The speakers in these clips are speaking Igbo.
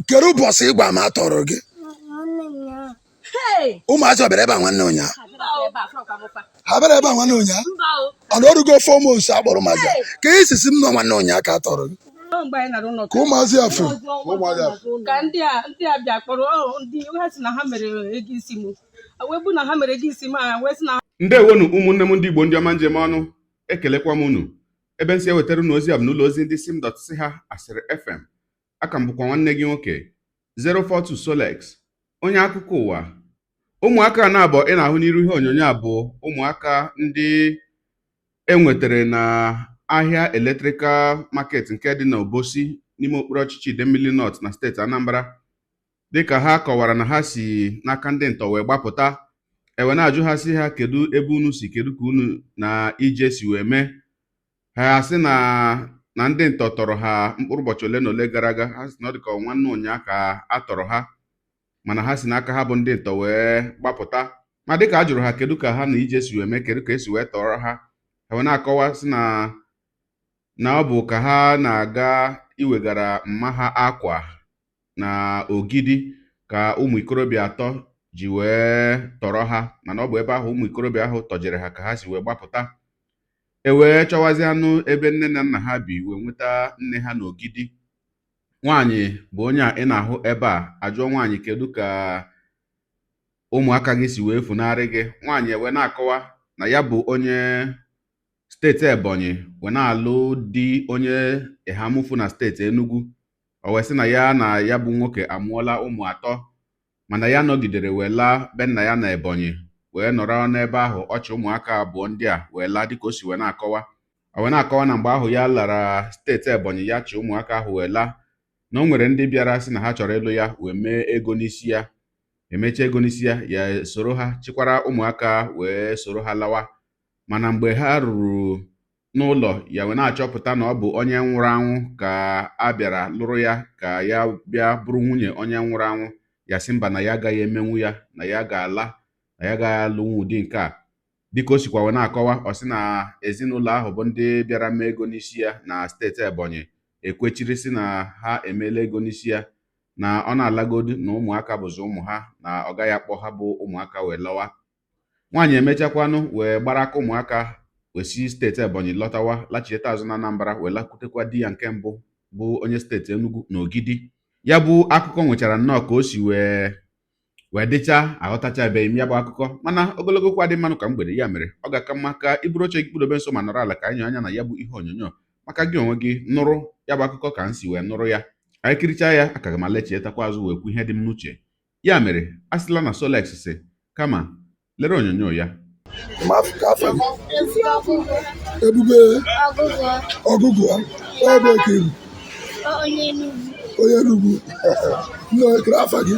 Kedu ụbọchị ịgwa ma atọrọ gị? Ụmụazị ọbịara ebe a nwanne ụnyaa. Ha bịara ebe a nwanne ụnyaa? Ọ na orugo 4 months akpọrọ ụmụazị. Ka ị sisi m nọ nwanne ụnyaa ka atọrọ gị? Ka ụmụazị afọ. Ka ndị a bịa kpọrọ ndị ha si na ha mere ego isi m. Webu na ha mere ego isi m a wee si na ndewonu ụmụnne m ndị Igbo ndị ọma njem ọnụ, ekelekwa m unu ebe nsị ewetara unu ozi a bụ n'ụlọ ozi ndị sim.si ha asịrị FM. Aka m bụkwa nwanne gị nwoke 042 Solex, onye akụkọ ụwa. Ụmụaka na-abụ ị na-ahụ n'iru ihe onyonyo a bụ ụmụaka ndị enwetara na ahịa Electrical Market nke dị na Obosi n'ime okpuru ọchịchị Idemili North na steeti Anambra, dịka ha kọwara na ha si n'aka ndị ntọ wee gbapụta. Ewe na-ajụ ha si ha kedu ebe unu si, kedu ka unu na ije si wee mee. Ha sị na ndị ntọ tọrọ ha mkpụrụ ụbọchị ole na ole gara aga. Ha si na ọ dịka nwanne ụnyaa ka a tọrọ ha, mana ha si n'aka ha bụ ndị ntọ wee gbapụta. Ma dịka a jụrụ ha kedu ka ha na ije si wee mee, kedu ka esi wee tọrọ ha, ewe na-akọwa sị na ọ bụ ka ha na-aga iwegara mma ha akwa na Ogidi ka ụmụ ikorobịa atọ ji wee tọrọ ha, mana ọ bụ ebe ahụ ụmụ ikorobịa ahụ tọjere ha ka ha si wee gbapụta. E wee chọwazi anụ ebe nne na nna ha bi wee nweta nne ha n'Ogidi. Nwaanyị bụ onye a ị na-ahụ ebe a. Ajụọ nwaanyị kedu ka ụmụaka gị si wee funarị gị. Nwaanyị wee na-akọwa na ya bụ onye steeti Ebonyi wee na-alụ di onye Ihamufu na steeti Enugu. O wee sị na ya bụ nwoke amụọla ụmụ atọ, mana ya nọgidere wee laa be nna ya na Ebonyi wee nọrọ n'ebe ahụ ọchị ụmụaka abụọ ndị a wee laa, dịka o si wee na-akọwa. O wee na-akọwa na mgbe ahụ ya lara steeti Ebonyi ya chị ụmụaka ahụ wee laa, na o nwere ndị bịara sị na ha chọrọ ịlụ ya wee mee ego n'isi ya. Emechaa ego n'isi ya, ya soro ha chịkwara ụmụaka wee soro ha lawa. Mana mgbe ha ruru n'ụlọ, ya wee na-achọpụta na ọ bụ onye nwụrụ anwụ ka a bịara lụrụ ya, ka ya bịa bụrụ nwunye onye nwụrụ anwụ. Ya sị mba na ya agaghị emenwu ya, na ya ga-ala, na ya agaghị alụnwu ụdị nke a. Dịka o sikwa wee na-akọwa, ọ sị na ezinụlọ ahụ bụ ndị bịara mee ego n'isi ya na steeti Ebonyi ekwechiri sị na ha emeela ego n'isi ya, na ọ na-alagodu na ụmụaka bụzi ụmụ ha, na ọ gaghị akpọ ha bụ ụmụaka wee lọwa. Nwaanyị emechakwanụ wee gbara aka ụmụaka wee si steeti Ebonyi lọtawa, lachieta azụ na Anambra wee lakwutekwa di ya nke mbụ bụ onye steeti Enugu na Ogidi. Ya bụ akụkọ nwechara nnọọ ka o si wee dịcha, aghọtachabeghị m ya bụ akụkọ, mana ogologo kwa dị mmanụ ka mgbede. Ya mere ọ ga-aka mma ka i buru oche gị kpụdobe nso ma nọrọ ala ka anyị anya na ya bụ ihe onyonyo, maka gị onwe gị nụrụ ya bụ akụkọ ka m si wee nụrụ ya. Anyị kirichaa ya, aka ga m alechietakwa azụ wee kwu ihe dị m n'uche. Ya mere a sịla na Solex si kama lere onyonyo ya. Ebube ọgụgụ ebe ka ibu onye Enugu. Nne ekere afa gị?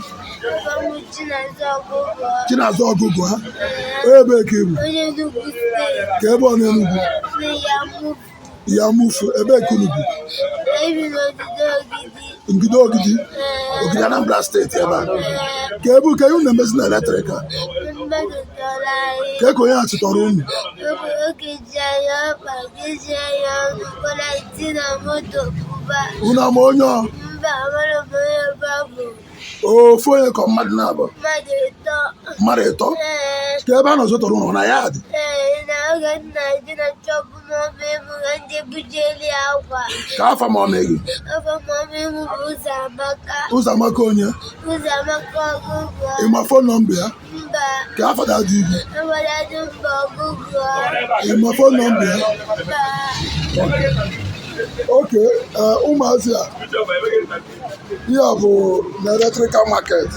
Chinazụ ọgụgụ ha ebe ka ibu? Ka ebe ọ na-Enugu? Ya mufu ebe ka Enugu? Ngide Ogidi. Ogidi Anambra steeti ebe a. Ka ebe ka unu na-emezi na eletrika? Ka onye a chịtọrọ unu? Unu ama onye ọ? Ofu onye ka mmadụ na-abụ? Mmadụ ịtọ? Ka ebe a nọ zụtọrọ unu na ya dị? Ka afa ma ọ na-egi? Ụzọamaka onye? Ịma fon nọmba ya? Ka afa da-adị ibi? Ịma fon nọmba ya? Oke, ụmụazị a ihe a bụ na Electrical Market.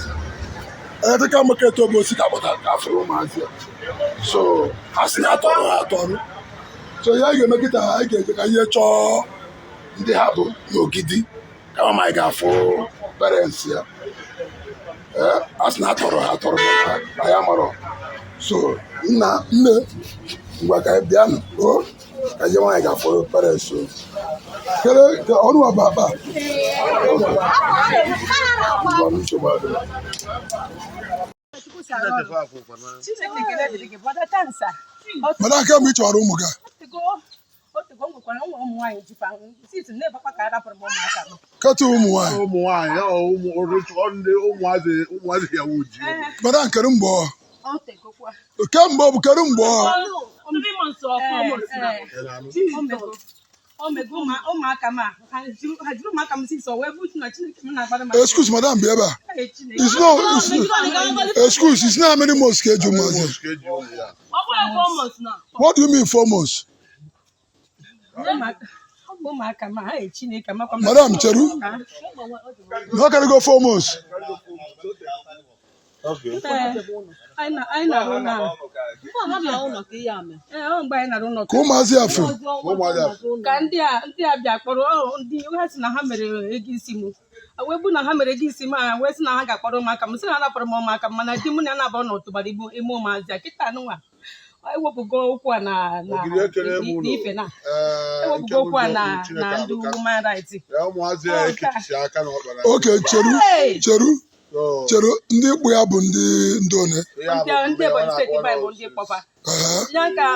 Electrical Market Obosi ka kpọtara ka afọ ụmụazị a. So ha si ya tọrọ ha atọrọ. So ya ga-eme kịta, anyị ga-eje ka ihe chọọ ndị ha bụ n'Ogidi ka ma anyị ga-afụ parents ya. A sị na atọrọ ha atọrọ na ya marọ. So nne ngwa ka anyị bịa nụ ka ihe nwaanyị ga-afụ parents. Kere ọrụ ọbaba mana aka mgbe ị chọrọ ụmụ gị nwekwara ụmụ nwaanyị jikwa siti na-ebakwa ka arapụrụ m ụmụaka m. kata ụmụ nwaanyị ụmụ nwaanyị ụmụazị ya wuji mara nkere mgbe O tegokwa. kemgbe ọ bụ kere mgbe Omego ụmụaka m a ha jiri ụmụaka m sisi wee bụ na Chineke m na-agbara m excuse madam bịa ebe a it's no excuse it's not how many months ka eji ụmụazị what do you mean 4 months ụmụaka m ha Chineke amakwa m. madam cheru na ọ karịgo 4 months anyị na-arụ na mgbe anyị na-arụ ụlọ ka ụmụazị afọ ka ndị a bịa kpọrọ ndị ha si na ha mere ego isi m wee bụ na ha mere ego isi m a wee sị na ha ga-akpọrọ ụmụaka m sị na ha napụrụ m ụmụaka m mana di m na ya na-abụ na ọtụbara ime ụmụazị a kịta anụnwa ewepụgo okwu a n'ife na ewepụgo okwu a na ndị human rights. oke cheru ndị ikpu ya bụ ndị one ndị Ebonyi steeti bụ ndị kpọfa ya ka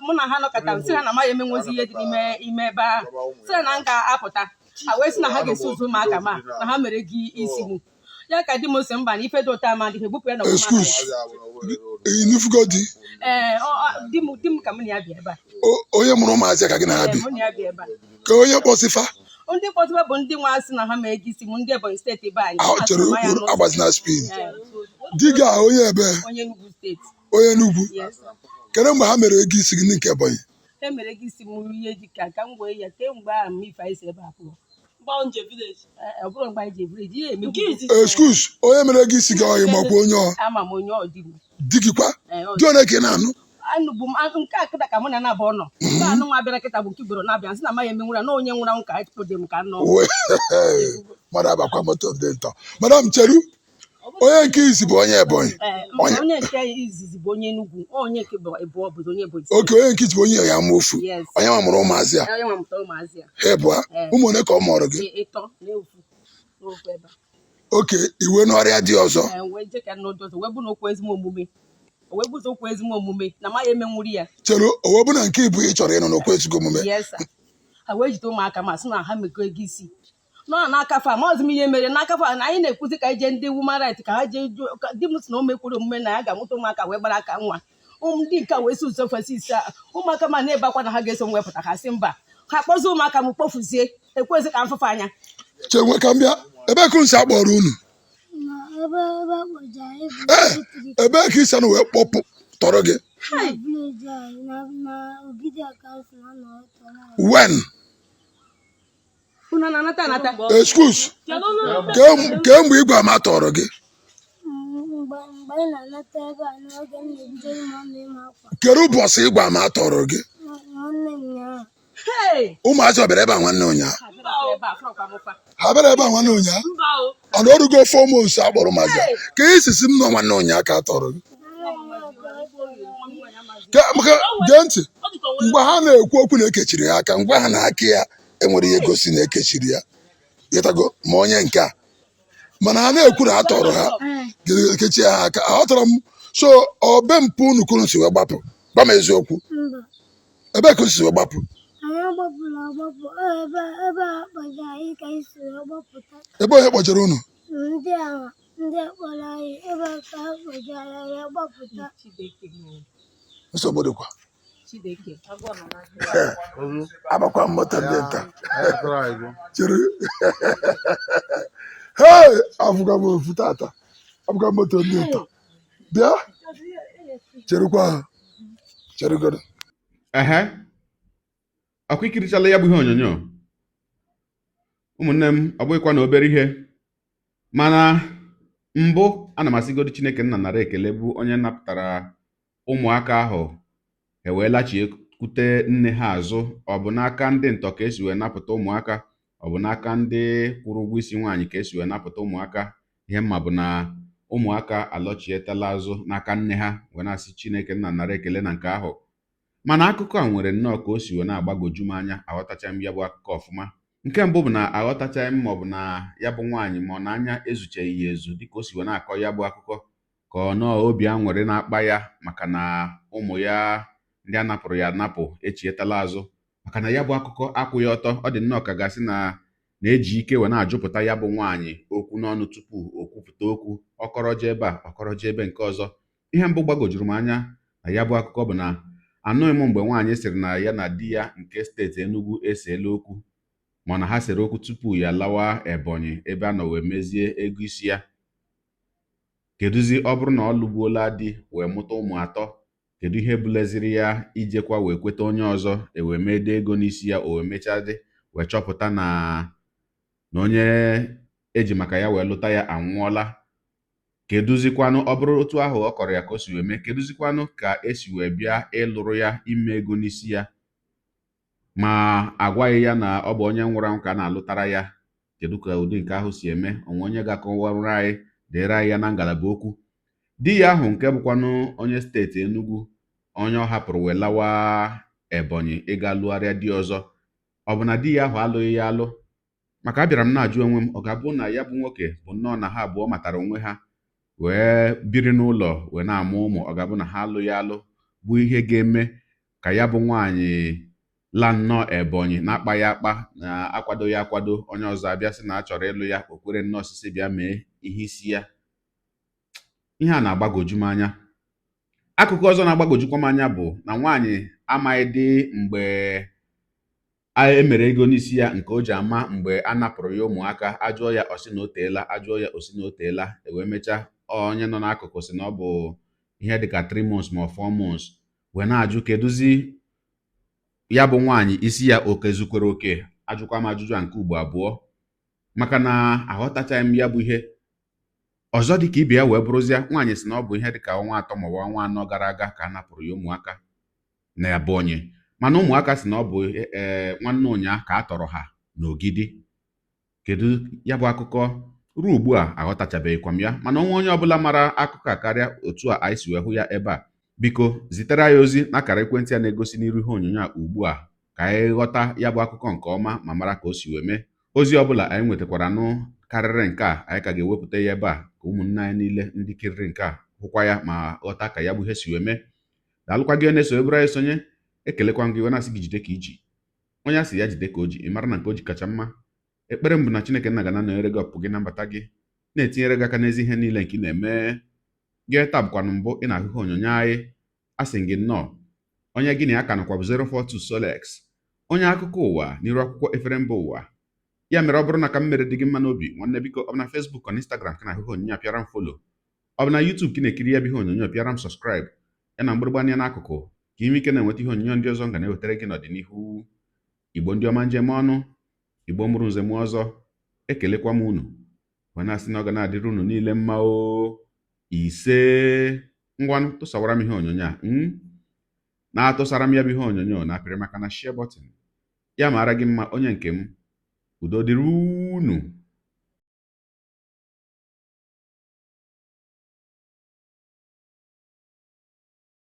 mụ na ha nọkọtara sị ha na amaghị emenwezi ihe dị n'ime ebe ahụ sị na m ga-apụta ha wee sị na ha ga-esi ụzụ ụmụaka ma na ha mere gị isi m ya ka di m si mba na ife dị ụta ama dịghị ebupụ ya na inufugo di di m ka m na ya bịa ebe a onye mụrụ ụmụazị ka gị na ha bi mụ na ya bịa ebe a ka onye kpọsịfa ndị kpọtụba bụ ndị nwa asị na ha mee ego isi m ndị Ebonyi steeti ebe anyị chere agbazina spin di gị a onye ebe onye Enugu steeti onye Enugu kere mgbe ha mere ego isi gị ndị nke Ebonyi e mere ego isi m ihe dịka ka m wee ya kemgbe ahụ m ife anyị si ebe a pụọ ọ bụrụ mgbe anyị ji vileji ihe emegbu excuse onye mere ego isi gị ọyị makwa onye ama m onye ọ dị m di gị kwa di one ka ị na-anụ anụbụ m nke a kịta ka mụ na na-abụ nọ nke anụ nwa bịara kịta bụ nke ugboro na-abịa sị na amaghị eme nwụra na onye nwụra nka dị m ka nọ mmadụ abakwa moto dị ntọ madam cheru onye nke izi bụ onye Ebonyi onye nke izizi bụ onye Enugu onye nke bụ obodo onye Ebonyi oke onye nke izi bụ onye ya mofu onye nwa mụrụ ụmụazị a ha ebụa ụmụ one ka ọ mụrụ gị oke iwe n'ọrịa dị ọzọ wee bụ na okwu ezigbo omume wee bụzọ okwu ezigbo omume na amaghị eme nwuri ya chere owe bụ na nke ibu ị chọrọ ịnọ n'okwu ezigbo omume ha wee jide ụmụaka ma sị na ha mekọ ego isi nọ n'aka fa maọzị m ihe mere n'aka fa na anyị na-ekwuzi ka ije ndị woman right ka ha jee di m sị na o mekwuru omume na ya ga-amụta ụmụaka wee gbara aka nwa ndị nke wee si ụzọ fesi ise ụmụaka ma na-ebakwa na ha ga-eso m wepụta ha sị mba ha kpọzie ụmụaka m kpofuzie ekwezi ka mfụfe anya chenwe ka m bịa ebe kụnsi akpọrọ unu ebe ka isi na wee kpọpụ tọrọ gị when excuse kemgbe igwe ama tọrọ gị kere ụbọchị igwe ama tọrọ gị ụmụazị ọ bịara ebe a nwanne ụnyaahụ ha bịara ebe a nwanne ụnyaahụ ọnụ ọrụgo 4 months akpọrọ maazị ka isi si m nọ nwanne ụnyaahụ ka a tọrọ gị gee ntị mgbe ha na-ekwu okwu na-ekechiri ya aka mgbe ha na-aka ya enwere ihe gosi na-ekechiri ya ịtago ma onye nke a mana ha na-ekwu na a tọrọ ha ekechie ha aka aghọtara m so obe mpụ unu kunu si wee gbapụ gba m eziokwu ebe ka si wee gbapụ ebe onye kpọjere unu nsogbu dịkwa abakwa moto ndị nta chere afụga m ofu tata abụga moto ndị nta bịa cherekwa ha cheregodo ọkwa ikirichala ya bụ ihe onyonyo ụmụnne m ọ bụghịkwa na obere ihe mana mbụ ana m asịgodi Chineke nna nara ekele bụ onye napụtara ụmụaka ahụ wee lachikwute nne ha azụ ọ bụ n'aka ndị ntọ ka esi wee napụta ụmụaka ọ bụ n'aka ndị kwụrụ ụgwọ isi nwaanyị ka esi wee napụta ụmụaka ihe mma bụ na ụmụaka alọchietala azụ n'aka nne ha wee na-asị Chineke nna nara ekele na nke ahụ mana akụkọ a nwere nnọọ ka o si wee na-agbagoju m anya aghọtachaghị m ya bụ akụkọ ọfụma nke mbụ bụ na aghọtachaghị m ma ọ bụ na ya bụ nwaanyị ma ọ na anya ezucheghị ya ezu dịka o si wee na-akọ ya bụ akụkọ ka ọ nọọ obi aṅụrị na-akpa ya maka na ụmụ ya ndị a napụrụ ya anapụ echietala azụ maka na ya bụ akụkọ akwụghị ọtọ. Ọ dị nnọọ ka gasị na-eji ike wee na-ajụpụta ya bụ nwaanyị okwu n'ọnụ tupu o kwupụta okwu. Ọkọrọje ebe a, ọkọrọje ebe nke ọzọ. Ihe mbụ gbagojuru m anya na ya bụ akụkọ bụ na anụghị m mgbe nwaanyị sịrị na ya na di ya nke steeti Enugu eseela okwu, mana ha sere okwu tupu ya lawa Ebonyi ebe a nọ wee mezie ego isi ya. Kedụzi ọ bụrụ na ọ lụgbuola di wee mụta ụmụ atọ, kedu ihe buleziri ya ijekwa wee kweta onye ọzọ ewee mede ego n'isi ya, o wee mechadị wee chọpụta na onye eji maka ya wee lụta ya anwụọla? Kedụzikwanụ ọ bụrụ otu ahụ ọ kọrọ ya ka o si wee mee, kedụzikwanụ ka esi wee bịa ịlụrụ ya ime ego n'isi ya ma agwaghị ya na ọ bụ onye nwụrụ anwụ ka a na-alụtara ya? Kedu ka ụdị nke ahụ si eme? Onwe onye ga-akọwara anyị, dere anyị ya na ngalaba okwu. Di ya ahụ nke bụkwanụ onye steeti Enugu, onye ọ hapụrụ wee lawa Ebonyi ịga lụgharịa di ọzọ, ọ bụ na di ya ahụ alụghị ya alụ? Maka abịara m na-ajụ onwe m, ọ ga-abụ na ya bụ nwoke bụ nnọọ na ha abụọ matara onwe ha wee biri n'ụlọ wee na-amụ ụmụ, ọ ga-abụ na ha alụghị alụ, bụ ihe ga-eme ka ya bụ nwaanyị la nnọọ Ebonyi na-akpa ya akpa, na-akwado ya akwado, onye ọzọ abịa sị na a chọrọ ịlụ ya, o kwere nnọọ osisi bịa mee ihe isi ya. Ihe a na-agbagoju m anya. Akụkụ ọzọ na-agbagojukwa m anya bụ na nwaanyị amaghị dị mgbe emere ego n'isi ya nke o ji ama mgbe a napụrụ ya ụmụaka. Ajụọ ya ọ sị na o teela, ajụọ ya o sị na o teela, ewee mechaa onye nọ n'akụkụ sị na ọ bụ ihe dịka 3 months ma 4 months. Wee na-ajụ kedụzi ya bụ nwaanyị isi ya o kezukwere oke? Ajụkwa m ajụjụ a nke ugbo abụọ maka na aghọtachaghị m ya bụ ihe. Ọzọ dịka ibe ya wee bụrụzie, nwaanyị sị na ọ bụ ihe dịka ọnwa 3 maọbụ ọnwa 4 gara aga ka a napụrụ ya ụmụaka na Ebonyi, mana ụmụaka sị na ọ bụ nwanne ụnyaa ka a tọrọ ha n'Ogidi. Kedu ya bụ akụkọ? Ruo ugbu a aghọtachabeghịkwa m ya, mana onye ọbụla mara akụkọ a karịa otu a anyị si wee hụ ya ebe a, biko zitere ya ozi n'akara ekwentị a na-egosi n'iru ihe onyonyo a ugbu a ka anyị ghọta ya bụ akụkọ nke ọma ma mara ka o si wee mee. Ozi ọbụla anyị nwetakwara karịrị nke a, anyị ka ga-ewepụta ya ebe a ka ụmụnne anyị niile ndị kiriri nke a hụkwa ya ma ghọta ka ya bụ ihe si wee mee. Daalụkwa gị na-eso ebere anyị sonye. Ekelekwa m gị, wee na-asị gị jide ka iji. Onye a sị ya jide ka o ji, ị mara na nke o ji kacha mma. Ekpere m bụ na Chineke nna ga na-anọnyere gị ọpụpụ gị na mbata gị, na-etinyere gị aka n'ezi ihe niile nke ị na-eme. Gị taa bụkwanụ mbụ ị na-ahụ ihe onyonyo anyị, a sị gị nnọọ. Onye gị na ya ka nọkwa bụ 042 Solex, onye akụkọ ụwa n'iru akwụkwọ efere mba ụwa. Ya mere ọ bụrụ na ka m mere dị gị mma n'obi, nwanne biko, ọ bụ na Facebook na Instagram ka na-ahụ ihe onyonyo a, pịara m folo. Ọ bụ na YouTube ka ị na-ekiri ya bụ ihe onyonyo, pịara m sọskraịb ya na mgbịrịgba anya n'akụkụ ka ị nwee ike na-enweta ihe onyonyo ndị ọzọ m ga na-ewetara gị n'ọdịnihu. Igbo ndị ọma njem ọnụ, Igbo mụrụ nze m ọzọ, ekelekwa m unu wee na-asị na ọ ga na-adịrị unu niile mma o. Ise ngwanụ tụsawara m ihe onyonyo a na-atụsara m ya bụ ihe onyonyo na-apịrị maka na share button. Ya mara gị mma onye nke m. Udo dịrị unu.